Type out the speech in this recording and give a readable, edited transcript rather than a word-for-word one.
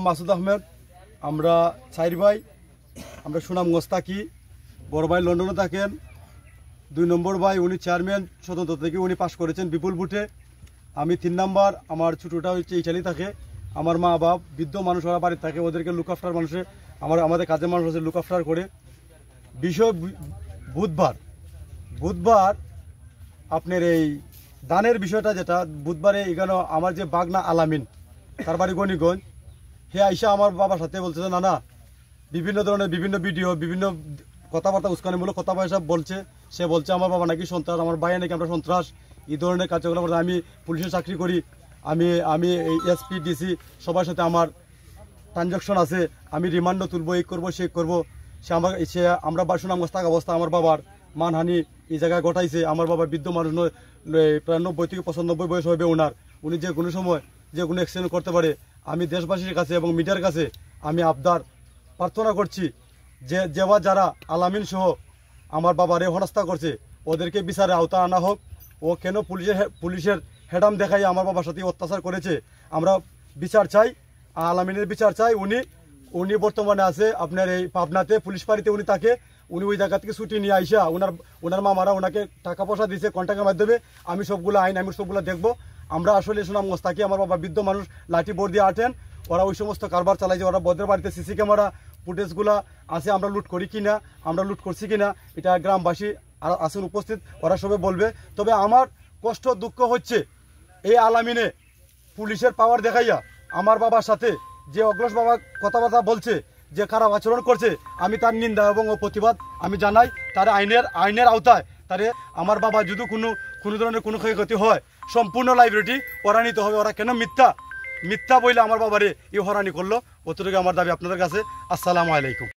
মাসুদ আহমেদ। আমরা চার ভাই, আমরা সুনামগঞ্জ থাকি। বড় ভাই লন্ডনে থাকেন। 2 নম্বর ভাই উনি চেয়ারম্যান স্বতন্ত্র থেকে, উনি পাশ করেছেন বিপুল ভোটে। আমি 3 নাম্বার। আমার ছোটোটা হচ্ছে ইটালি থাকে। আমার মা বাপ বৃদ্ধ মানুষ, ওরা বাড়িতে থাকে, ওদেরকে লুক আফটার মানুষে আমাদের কাজের মানুষ আছে লুক আফটার করে। বিষয় বুধবার আপনার এই দানের বিষয়টা, যেটা বুধবারে এখানে আমার যে বাগনা আলামিন, তার বাড়ি গণিগঞ্জ, হে আইসা আমার বাবার সাথে বলছে যে না বিভিন্ন ধরনের বিভিন্ন ভিডিও, বিভিন্ন কথাবার্তা, উস্কানিমূলক কথা পয়সা বলছে। সে বলছে আমার বাবা নাকি সন্ত্রাস, আমার ভাই নাকি আমরা সন্ত্রাস, এই ধরনের কার্যকলাপ করতে। আমি পুলিশের চাকরি করি, আমি এই এসপি ডিসি সবার সাথে আমার ট্রানজাকশন আছে। আমি রিমান্ডও তুলবো, এই করবো সেই করবো। আমরা সুনামগঞ্জ থাকা অবস্থা আমার বাবার মানহানি এই জায়গায় ঘটাইছে। আমার বাবা বৃদ্ধ মানুষ নয়, প্রায় 90 থেকে 95 বয়স হবে ওনার। উনি যে কোনো সময় যে কোনো অ্যাক্সিডেন্ট করতে পারে। আমি দেশবাসীর কাছে এবং মিডিয়ার কাছে আমি আবদার প্রার্থনা করছি যে যারা আলামিন সহ আমার বাবারে হেনস্থা করছে, ওদেরকে বিচারে আওতা আনা হোক। ও কেন পুলিশের হেডাম দেখাই আমার বাবার সাথে অত্যাচার করেছে, আমরা বিচার চাই, আলামিনের বিচার চাই। উনি বর্তমানে আছে আপনার এই পাবনাতে পুলিশ ফাঁড়িতে উনি থাকে। উনি ওই জায়গা থেকে ছুটি নিয়ে আইসা ওনার মামারা ওনাকে টাকা পয়সা দিয়েছে কন্ট্রাক্টের মাধ্যমে। আমি সবগুলো দেখবো। আমরা আসলে সুনামগঞ্জ থাকি, আমার বাবা বৃদ্ধ মানুষ, লাঠি বোর্ড দিয়ে আটেন, ওরা ওই সমস্ত কারবার চালাইছে। ওরা বদের বাড়িতে সিসি ক্যামেরা ফুটেজগুলো আছে, আমরা লুট করি কিনা, আমরা লুট করছি কিনা, এটা গ্রামবাসী আসেন উপস্থিত, ওরা সবে বলবে। তবে আমার কষ্ট দুঃখ হচ্ছে এই আলামিনে পুলিশের পাওয়ার দেখাইয়া আমার বাবার সাথে যে অগ্রস বাবা কথাবার্তা বলছে, যে খারাপ আচরণ করছে, আমি তার নিন্দা এবং প্রতিবাদ আমি জানাই। তার আইনের আওতায় তারে আমার বাবা যদি কোনো ধরনের কোনো ক্ষয়ক্ষতি হয়, সম্পূর্ণ লাইব্রেরিটি ওরা নিতে হবে। ওরা কেন মিথ্যা বইলে আমার বাবারে এই হরানি করলো, অতটুকু আমার দাবি আপনাদের কাছে। আসসালামু আলাইকুম।